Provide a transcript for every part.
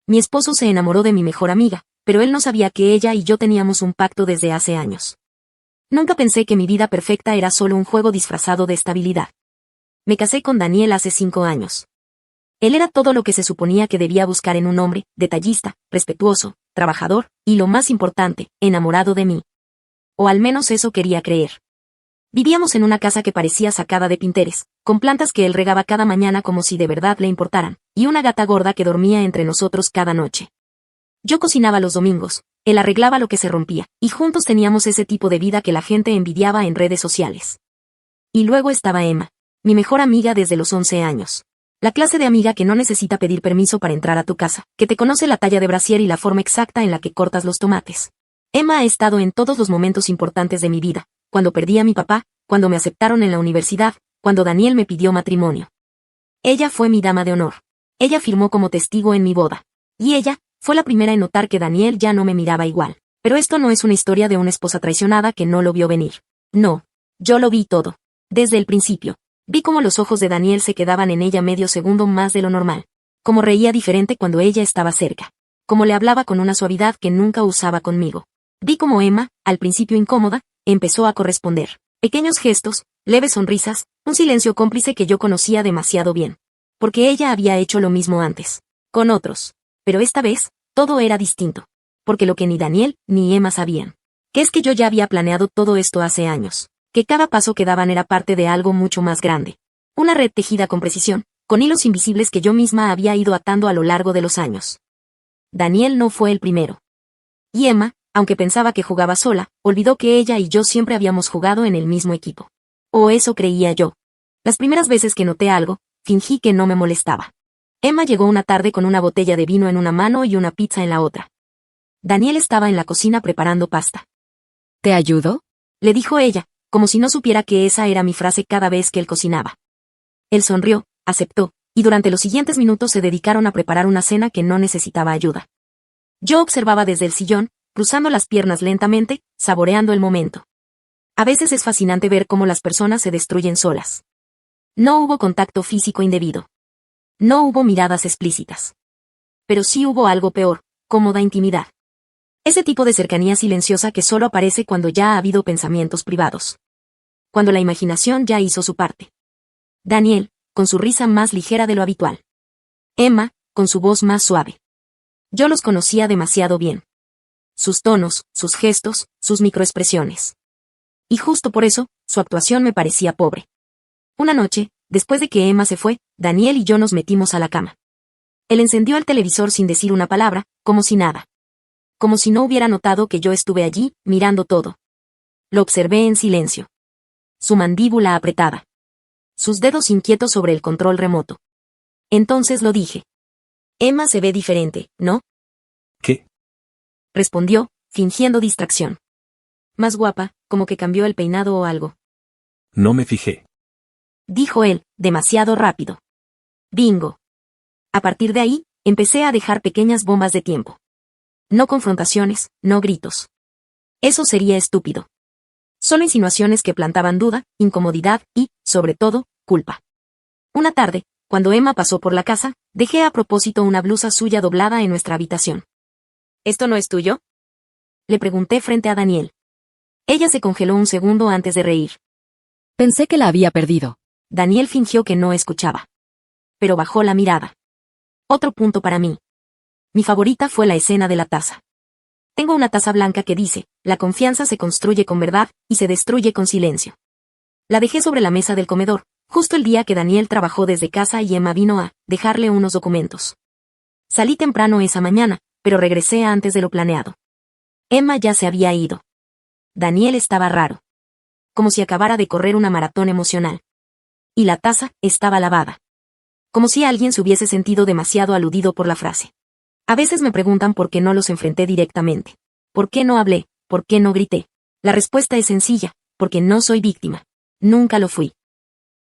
Mi esposo se enamoró de mi mejor amiga, pero él no sabía que ella y yo teníamos un pacto desde hace años. Nunca pensé que mi vida perfecta era solo un juego disfrazado de estabilidad. Me casé con Daniel hace 5 años. Él era todo lo que se suponía que debía buscar en un hombre: detallista, respetuoso, trabajador, y lo más importante, enamorado de mí. O al menos eso quería creer. Vivíamos en una casa que parecía sacada de Pinterest, con plantas que él regaba cada mañana como si de verdad le importaran, y una gata gorda que dormía entre nosotros cada noche. Yo cocinaba los domingos, él arreglaba lo que se rompía, y juntos teníamos ese tipo de vida que la gente envidiaba en redes sociales. Y luego estaba Emma, mi mejor amiga desde los 11 años. La clase de amiga que no necesita pedir permiso para entrar a tu casa, que te conoce la talla de brasier y la forma exacta en la que cortas los tomates. Emma ha estado en todos los momentos importantes de mi vida: cuando perdí a mi papá, cuando me aceptaron en la universidad, cuando Daniel me pidió matrimonio. Ella fue mi dama de honor. Ella firmó como testigo en mi boda. Y ella fue la primera en notar que Daniel ya no me miraba igual. Pero esto no es una historia de una esposa traicionada que no lo vio venir. No. Yo lo vi todo. Desde el principio. Vi cómo los ojos de Daniel se quedaban en ella medio segundo más de lo normal. Cómo reía diferente cuando ella estaba cerca. Cómo le hablaba con una suavidad que nunca usaba conmigo. Vi cómo Emma, al principio incómoda, empezó a corresponder. Pequeños gestos, leves sonrisas, un silencio cómplice que yo conocía demasiado bien. Porque ella había hecho lo mismo antes. Con otros. Pero esta vez, todo era distinto. Porque lo que ni Daniel ni Emma sabían, que es que yo ya había planeado todo esto hace años. Que cada paso que daban era parte de algo mucho más grande. Una red tejida con precisión, con hilos invisibles que yo misma había ido atando a lo largo de los años. Daniel no fue el primero. Y Emma, aunque pensaba que jugaba sola, olvidó que ella y yo siempre habíamos jugado en el mismo equipo. O eso creía yo. Las primeras veces que noté algo, fingí que no me molestaba. Emma llegó una tarde con una botella de vino en una mano y una pizza en la otra. Daniel estaba en la cocina preparando pasta. ¿Te ayudo?, le dijo ella, como si no supiera que esa era mi frase cada vez que él cocinaba. Él sonrió, aceptó, y durante los siguientes minutos se dedicaron a preparar una cena que no necesitaba ayuda. Yo observaba desde el sillón, cruzando las piernas lentamente, saboreando el momento. A veces es fascinante ver cómo las personas se destruyen solas. No hubo contacto físico indebido. No hubo miradas explícitas. Pero sí hubo algo peor: cómoda intimidad. Ese tipo de cercanía silenciosa que solo aparece cuando ya ha habido pensamientos privados. Cuando la imaginación ya hizo su parte. Daniel, con su risa más ligera de lo habitual. Emma, con su voz más suave. Yo los conocía demasiado bien. Sus tonos, sus gestos, sus microexpresiones. Y justo por eso, su actuación me parecía pobre. Una noche, después de que Emma se fue, Daniel y yo nos metimos a la cama. Él encendió el televisor sin decir una palabra, como si nada. Como si no hubiera notado que yo estuve allí, mirando todo. Lo observé en silencio. Su mandíbula apretada. Sus dedos inquietos sobre el control remoto. Entonces lo dije. Emma se ve diferente, ¿no? ¿Qué? Respondió, fingiendo distracción. Más guapa, como que cambió el peinado o algo. No me fijé. Dijo él, demasiado rápido. Bingo. A partir de ahí, empecé a dejar pequeñas bombas de tiempo. No confrontaciones, no gritos. Eso sería estúpido. Solo insinuaciones que plantaban duda, incomodidad y, sobre todo, culpa. Una tarde, cuando Emma pasó por la casa, dejé a propósito una blusa suya doblada en nuestra habitación. ¿Esto no es tuyo?, le pregunté frente a Daniel. Ella se congeló un segundo antes de reír. Pensé que la había perdido. Daniel fingió que no escuchaba. Pero bajó la mirada. Otro punto para mí. Mi favorita fue la escena de la taza. Tengo una taza blanca que dice: la confianza se construye con verdad, y se destruye con silencio. La dejé sobre la mesa del comedor, justo el día que Daniel trabajó desde casa y Emma vino a dejarle unos documentos. Salí temprano esa mañana, pero regresé antes de lo planeado. Emma ya se había ido. Daniel estaba raro. Como si acabara de correr una maratón emocional. Y la taza estaba lavada. Como si alguien se hubiese sentido demasiado aludido por la frase. A veces me preguntan por qué no los enfrenté directamente. ¿Por qué no hablé? ¿Por qué no grité? La respuesta es sencilla: porque no soy víctima. Nunca lo fui.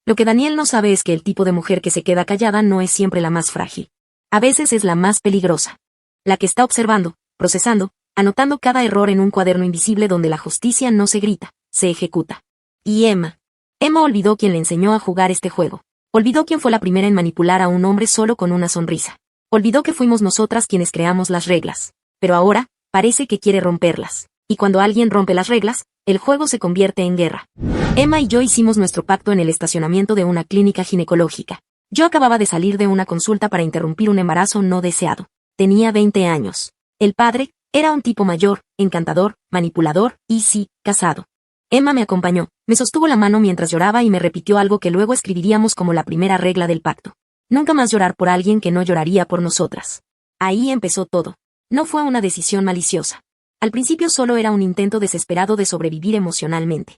Lo que Daniel no sabe es que el tipo de mujer que se queda callada no es siempre la más frágil. A veces es la más peligrosa. La que está observando, procesando, anotando cada error en un cuaderno invisible donde la justicia no se grita, se ejecuta. Y Emma. Emma olvidó quién le enseñó a jugar este juego. Olvidó quién fue la primera en manipular a un hombre solo con una sonrisa. Olvidó que fuimos nosotras quienes creamos las reglas. Pero ahora, parece que quiere romperlas. Y cuando alguien rompe las reglas, el juego se convierte en guerra. Emma y yo hicimos nuestro pacto en el estacionamiento de una clínica ginecológica. Yo acababa de salir de una consulta para interrumpir un embarazo no deseado. Tenía 20 años. El padre era un tipo mayor, encantador, manipulador y sí, casado. Emma me acompañó, me sostuvo la mano mientras lloraba y me repitió algo que luego escribiríamos como la primera regla del pacto. Nunca más llorar por alguien que no lloraría por nosotras. Ahí empezó todo. No fue una decisión maliciosa. Al principio solo era un intento desesperado de sobrevivir emocionalmente.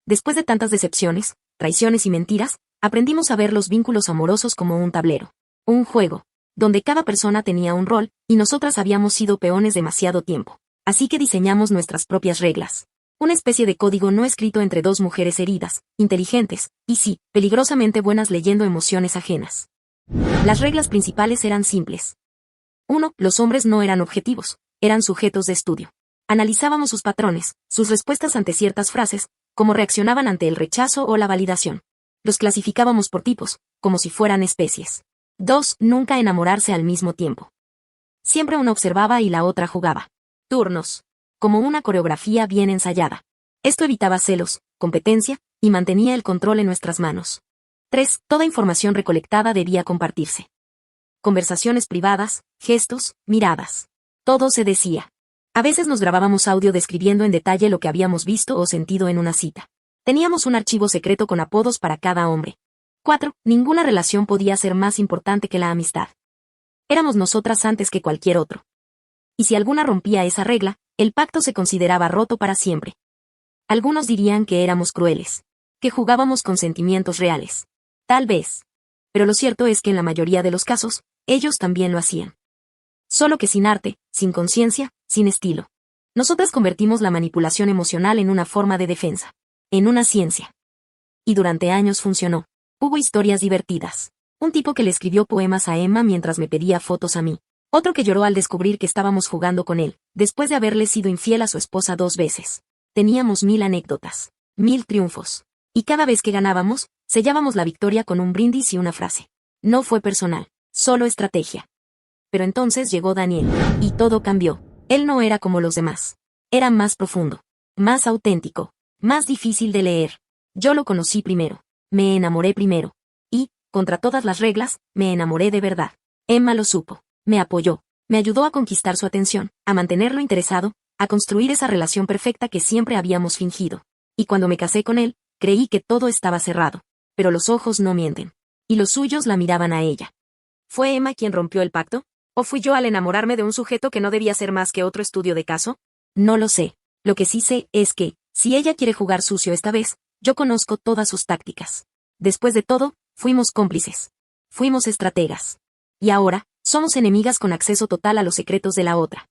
Después de tantas decepciones, traiciones y mentiras, aprendimos a ver los vínculos amorosos como un tablero. Un juego, donde cada persona tenía un rol, y nosotras habíamos sido peones demasiado tiempo. Así que diseñamos nuestras propias reglas. Una especie de código no escrito entre dos mujeres heridas, inteligentes, y sí, peligrosamente buenas leyendo emociones ajenas. Las reglas principales eran simples. 1. Los hombres no eran objetivos, eran sujetos de estudio. Analizábamos sus patrones, sus respuestas ante ciertas frases, cómo reaccionaban ante el rechazo o la validación. Los clasificábamos por tipos, como si fueran especies. 2. Nunca enamorarse al mismo tiempo. Siempre una observaba y la otra jugaba. Turnos. Como una coreografía bien ensayada. Esto evitaba celos, competencia, y mantenía el control en nuestras manos. 3. Toda información recolectada debía compartirse. Conversaciones privadas, gestos, miradas. Todo se decía. A veces nos grabábamos audio describiendo en detalle lo que habíamos visto o sentido en una cita. Teníamos un archivo secreto con apodos para cada hombre. 4. Ninguna relación podía ser más importante que la amistad. Éramos nosotras antes que cualquier otro. Y si alguna rompía esa regla, el pacto se consideraba roto para siempre. Algunos dirían que éramos crueles, que jugábamos con sentimientos reales. Tal vez. Pero lo cierto es que en la mayoría de los casos, ellos también lo hacían. Solo que sin arte, sin conciencia, sin estilo. Nosotras convertimos la manipulación emocional en una forma de defensa. En una ciencia. Y durante años funcionó. Hubo historias divertidas. Un tipo que le escribió poemas a Emma mientras me pedía fotos a mí. Otro que lloró al descubrir que estábamos jugando con él, después de haberle sido infiel a su esposa 2 veces. Teníamos 1000 anécdotas, 1000 triunfos. Y cada vez que ganábamos, sellábamos la victoria con un brindis y una frase. No fue personal, solo estrategia. Pero entonces llegó Daniel, y todo cambió. Él no era como los demás. Era más profundo, más auténtico, más difícil de leer. Yo lo conocí primero. Me enamoré primero. Y, contra todas las reglas, me enamoré de verdad. Emma lo supo. Me apoyó, me ayudó a conquistar su atención, a mantenerlo interesado, a construir esa relación perfecta que siempre habíamos fingido. Y cuando me casé con él, creí que todo estaba cerrado. Pero los ojos no mienten. Y los suyos la miraban a ella. ¿Fue Emma quien rompió el pacto? ¿O fui yo al enamorarme de un sujeto que no debía ser más que otro estudio de caso? No lo sé. Lo que sí sé es que, si ella quiere jugar sucio esta vez, yo conozco todas sus tácticas. Después de todo, fuimos cómplices. Fuimos estrategas. Y ahora, somos enemigas con acceso total a los secretos de la otra.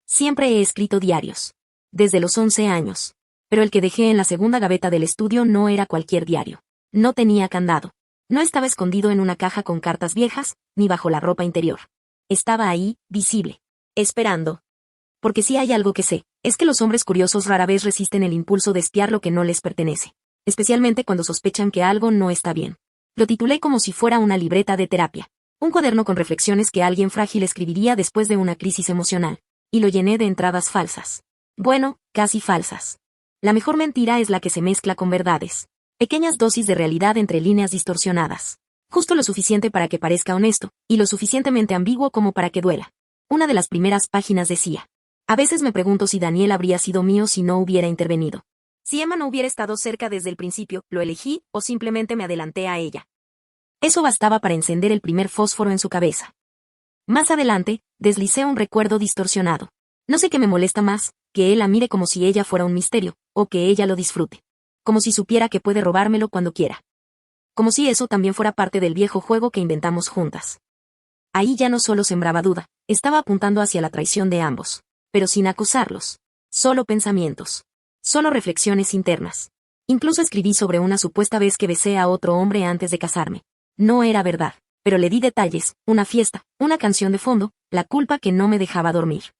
Siempre he escrito diarios. Desde los 11 años. Pero el que dejé en la segunda gaveta del estudio no era cualquier diario. No tenía candado. No estaba escondido en una caja con cartas viejas, ni bajo la ropa interior. Estaba ahí, visible. Esperando. Porque si hay algo que sé, es que los hombres curiosos rara vez resisten el impulso de espiar lo que no les pertenece. Especialmente cuando sospechan que algo no está bien. Lo titulé como si fuera una libreta de terapia. Un cuaderno con reflexiones que alguien frágil escribiría después de una crisis emocional. Y lo llené de entradas falsas. Bueno, casi falsas. La mejor mentira es la que se mezcla con verdades. Pequeñas dosis de realidad entre líneas distorsionadas. Justo lo suficiente para que parezca honesto, y lo suficientemente ambiguo como para que duela. Una de las primeras páginas decía: a veces me pregunto si Daniel habría sido mío si no hubiera intervenido. Si Emma no hubiera estado cerca desde el principio, ¿lo elegí o simplemente me adelanté a ella? Eso bastaba para encender el primer fósforo en su cabeza. Más adelante, deslicé un recuerdo distorsionado. No sé qué me molesta más, que él la mire como si ella fuera un misterio, o que ella lo disfrute. Como si supiera que puede robármelo cuando quiera. Como si eso también fuera parte del viejo juego que inventamos juntas. Ahí ya no solo sembraba duda, estaba apuntando hacia la traición de ambos. Pero sin acusarlos. Solo pensamientos. Solo reflexiones internas. Incluso escribí sobre una supuesta vez que besé a otro hombre antes de casarme. No era verdad, pero le di detalles, una fiesta, una canción de fondo, la culpa que no me dejaba dormir.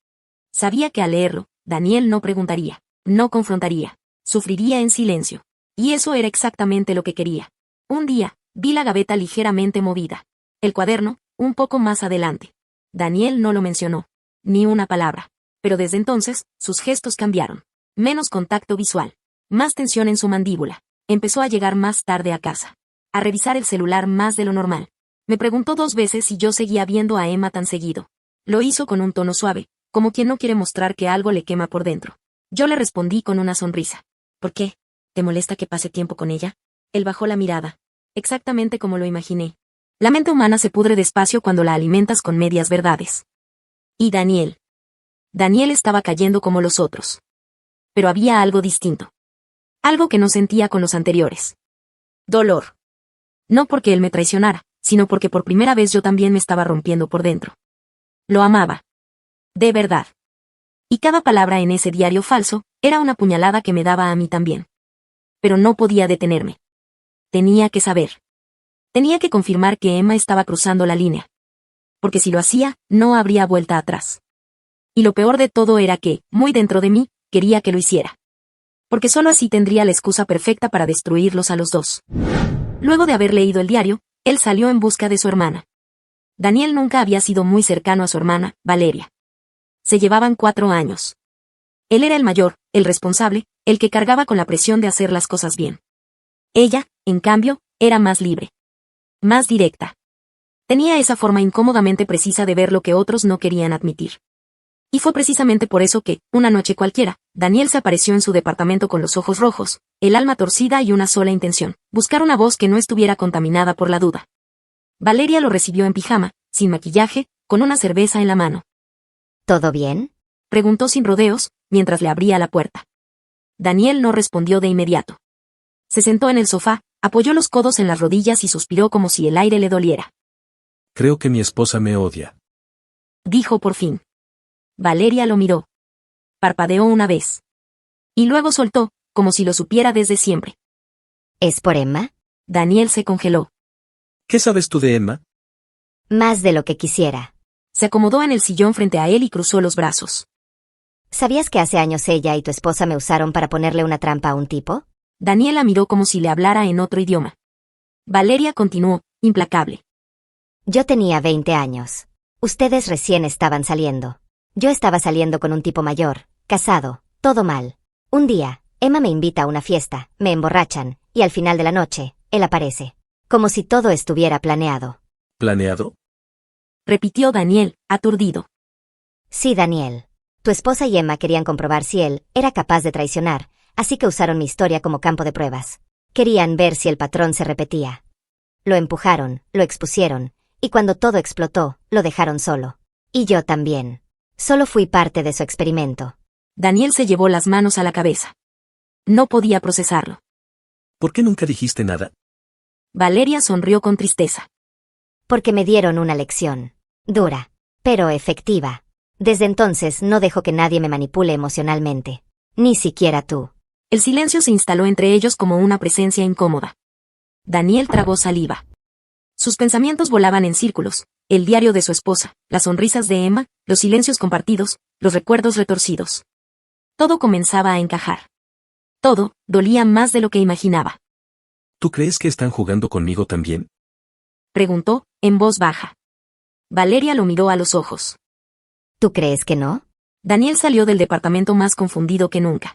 Sabía que al leerlo, Daniel no preguntaría, no confrontaría, sufriría en silencio. Y eso era exactamente lo que quería. Un día, vi la gaveta ligeramente movida. El cuaderno, un poco más adelante. Daniel no lo mencionó. Ni una palabra. Pero desde entonces, sus gestos cambiaron. Menos contacto visual. Más tensión en su mandíbula. Empezó a llegar más tarde a casa. A revisar el celular más de lo normal. Me preguntó 2 veces si yo seguía viendo a Emma tan seguido. Lo hizo con un tono suave, como quien no quiere mostrar que algo le quema por dentro. Yo le respondí con una sonrisa. ¿Por qué? ¿Te molesta que pase tiempo con ella? Él bajó la mirada. Exactamente como lo imaginé. La mente humana se pudre despacio cuando la alimentas con medias verdades. Y Daniel. Daniel estaba cayendo como los otros. Pero había algo distinto. Algo que no sentía con los anteriores. Dolor. No porque él me traicionara, sino porque por primera vez yo también me estaba rompiendo por dentro. Lo amaba. De verdad. Y cada palabra en ese diario falso, era una puñalada que me daba a mí también. Pero no podía detenerme. Tenía que saber. Tenía que confirmar que Emma estaba cruzando la línea. Porque si lo hacía, no habría vuelta atrás. Y lo peor de todo era que, muy dentro de mí, quería que lo hiciera. Porque solo así tendría la excusa perfecta para destruirlos a los dos. Luego de haber leído el diario, él salió en busca de su hermana. Daniel nunca había sido muy cercano a su hermana, Valeria. Se llevaban 4 años. Él era el mayor, el responsable, el que cargaba con la presión de hacer las cosas bien. Ella, en cambio, era más libre. Más directa. Tenía esa forma incómodamente precisa de ver lo que otros no querían admitir. Y fue precisamente por eso que, una noche cualquiera, Daniel se apareció en su departamento con los ojos rojos, el alma torcida y una sola intención: buscar una voz que no estuviera contaminada por la duda. Valeria lo recibió en pijama, sin maquillaje, con una cerveza en la mano. ¿Todo bien? Preguntó sin rodeos, mientras le abría la puerta. Daniel no respondió de inmediato. Se sentó en el sofá, apoyó los codos en las rodillas y suspiró como si el aire le doliera. Creo que mi esposa me odia. Dijo por fin. Valeria lo miró. Parpadeó una vez. Y luego soltó, como si lo supiera desde siempre. ¿Es por Emma? Daniel se congeló. ¿Qué sabes tú de Emma? Más de lo que quisiera. Se acomodó en el sillón frente a él y cruzó los brazos. ¿Sabías que hace años ella y tu esposa me usaron para ponerle una trampa a un tipo? Daniel la miró como si le hablara en otro idioma. Valeria continuó, implacable. Yo tenía 20 años. Ustedes recién estaban saliendo. Yo estaba saliendo con un tipo mayor, casado, todo mal. Un día, Emma me invita a una fiesta, me emborrachan, y al final de la noche, él aparece. Como si todo estuviera planeado. ¿Planeado? Repitió Daniel, aturdido. Sí, Daniel. Tu esposa y Emma querían comprobar si él era capaz de traicionar, así que usaron mi historia como campo de pruebas. Querían ver si el patrón se repetía. Lo empujaron, lo expusieron, y cuando todo explotó, lo dejaron solo. Y yo también. Solo fui parte de su experimento. Daniel se llevó las manos a la cabeza. No podía procesarlo. ¿Por qué nunca dijiste nada? Valeria sonrió con tristeza. Porque me dieron una lección. Dura, pero efectiva. Desde entonces no dejo que nadie me manipule emocionalmente. Ni siquiera tú. El silencio se instaló entre ellos como una presencia incómoda. Daniel tragó saliva. Sus pensamientos volaban en círculos: el diario de su esposa, las sonrisas de Emma, los silencios compartidos, los recuerdos retorcidos. Todo comenzaba a encajar. Todo dolía más de lo que imaginaba. ¿Tú crees que están jugando conmigo también? Preguntó, en voz baja. Valeria lo miró a los ojos. ¿Tú crees que no? Daniel salió del departamento más confundido que nunca.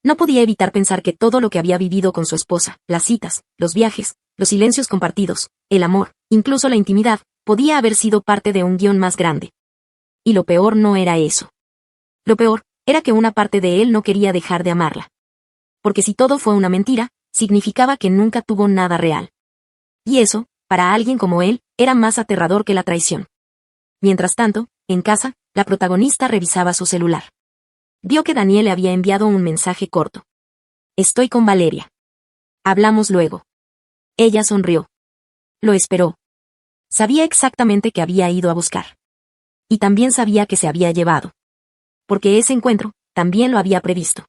No podía evitar pensar que todo lo que había vivido con su esposa, las citas, los viajes, los silencios compartidos, el amor, incluso la intimidad, podía haber sido parte de un guión más grande. Y lo peor no era eso. Lo peor era que una parte de él no quería dejar de amarla. Porque si todo fue una mentira, significaba que nunca tuvo nada real. Y eso, para alguien como él, era más aterrador que la traición. Mientras tanto, en casa, la protagonista revisaba su celular. Vio que Daniel le había enviado un mensaje corto. Estoy con Valeria. Hablamos luego. Ella sonrió. Lo esperó. Sabía exactamente que había ido a buscar. Y también sabía que se había llevado. Porque ese encuentro, también lo había previsto.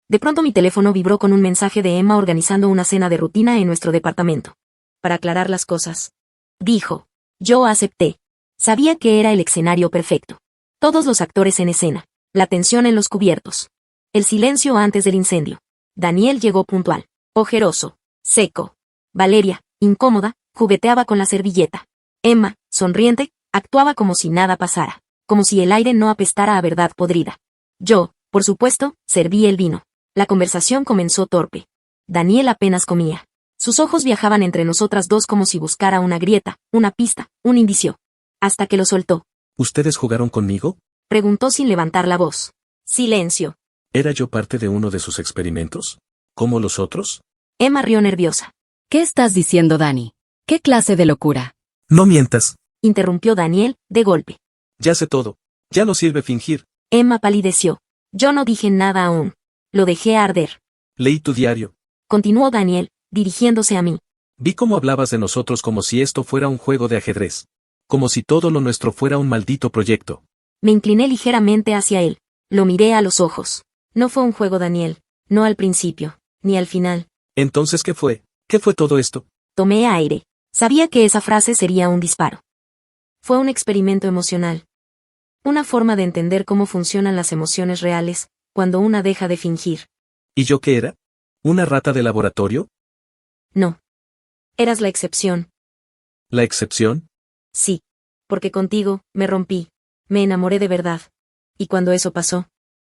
De pronto mi teléfono vibró con un mensaje de Emma organizando una cena de rutina en nuestro departamento. Para aclarar las cosas. Dijo. Yo acepté. Sabía que era el escenario perfecto. Todos los actores en escena. La tensión en los cubiertos. El silencio antes del incendio. Daniel llegó puntual. Ojeroso. Seco. Valeria, incómoda, jugueteaba con la servilleta. Emma, sonriente, Actuaba como si nada pasara, como si el aire no apestara a verdad podrida. Yo, por supuesto, serví el vino. La conversación comenzó torpe. Daniel apenas comía. Sus ojos viajaban entre nosotras dos como si buscara una grieta, una pista, un indicio. Hasta que lo soltó. ¿Ustedes jugaron conmigo? Preguntó sin levantar la voz. Silencio. ¿Era yo parte de uno de sus experimentos? ¿Como los otros? Emma rió nerviosa. ¿Qué estás diciendo, Dani? ¿Qué clase de locura? No mientas. Interrumpió Daniel, de golpe. Ya sé todo. Ya no sirve fingir. Emma palideció. Yo no dije nada aún. Lo dejé arder. Leí tu diario. Continuó Daniel, dirigiéndose a mí. Vi cómo hablabas de nosotros como si esto fuera un juego de ajedrez. Como si todo lo nuestro fuera un maldito proyecto. Me incliné ligeramente hacia él. Lo miré a los ojos. No fue un juego, Daniel. No al principio, ni al final. Entonces, ¿qué fue? ¿Qué fue todo esto? Tomé aire. Sabía que esa frase sería un disparo. Fue un experimento emocional. Una forma de entender cómo funcionan las emociones reales, cuando una deja de fingir. ¿Y yo qué era? ¿Una rata de laboratorio? No. Eras la excepción. ¿La excepción? Sí. Porque contigo, me rompí. Me enamoré de verdad. Y cuando eso pasó,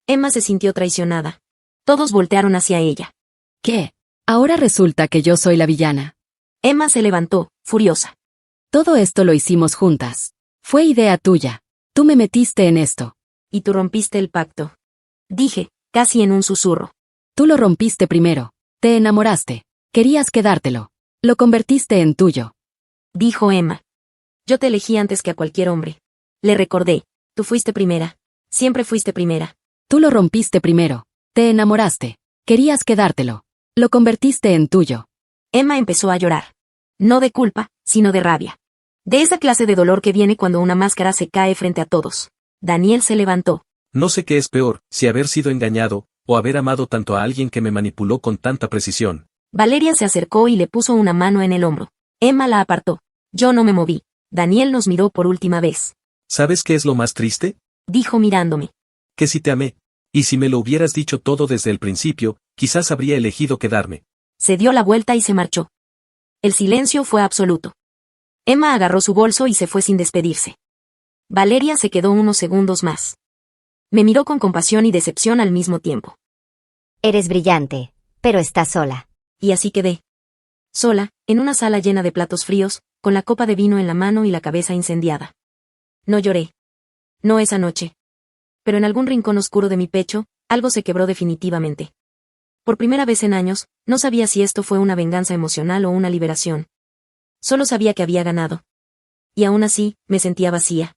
Emma se sintió traicionada. Todos voltearon hacia ella. ¿Qué? Ahora resulta que yo soy la villana. Emma se levantó, furiosa. Todo esto lo hicimos juntas. Fue idea tuya. Tú me metiste en esto. Y tú rompiste el pacto. Dije, casi en un susurro. Tú lo rompiste primero. Te enamoraste. Querías quedártelo. Lo convertiste en tuyo. Dijo Emma. Yo te elegí antes que a cualquier hombre. Le recordé. Tú fuiste primera. Siempre fuiste primera. Tú lo rompiste primero. Te enamoraste. Querías quedártelo. Lo convertiste en tuyo. Emma empezó a llorar. No de culpa, sino de rabia. De esa clase de dolor que viene cuando una máscara se cae frente a todos. Daniel se levantó. No sé qué es peor, si haber sido engañado, o haber amado tanto a alguien que me manipuló con tanta precisión. Valeria se acercó y le puso una mano en el hombro. Emma la apartó. Yo no me moví. Daniel nos miró por última vez. ¿Sabes qué es lo más triste? Dijo mirándome. Que si te amé. Y si me lo hubieras dicho todo desde el principio, quizás habría elegido quedarme. Se dio la vuelta y se marchó. El silencio fue absoluto. Emma agarró su bolso y se fue sin despedirse. Valeria se quedó unos segundos más. Me miró con compasión y decepción al mismo tiempo. Eres brillante, pero estás sola. Y así quedé. Sola, en una sala llena de platos fríos, con la copa de vino en la mano y la cabeza incendiada. No lloré. No esa noche. Pero en algún rincón oscuro de mi pecho, algo se quebró definitivamente. Por primera vez en años, no sabía si esto fue una venganza emocional o una liberación. Solo sabía que había ganado. Y aún así, me sentía vacía.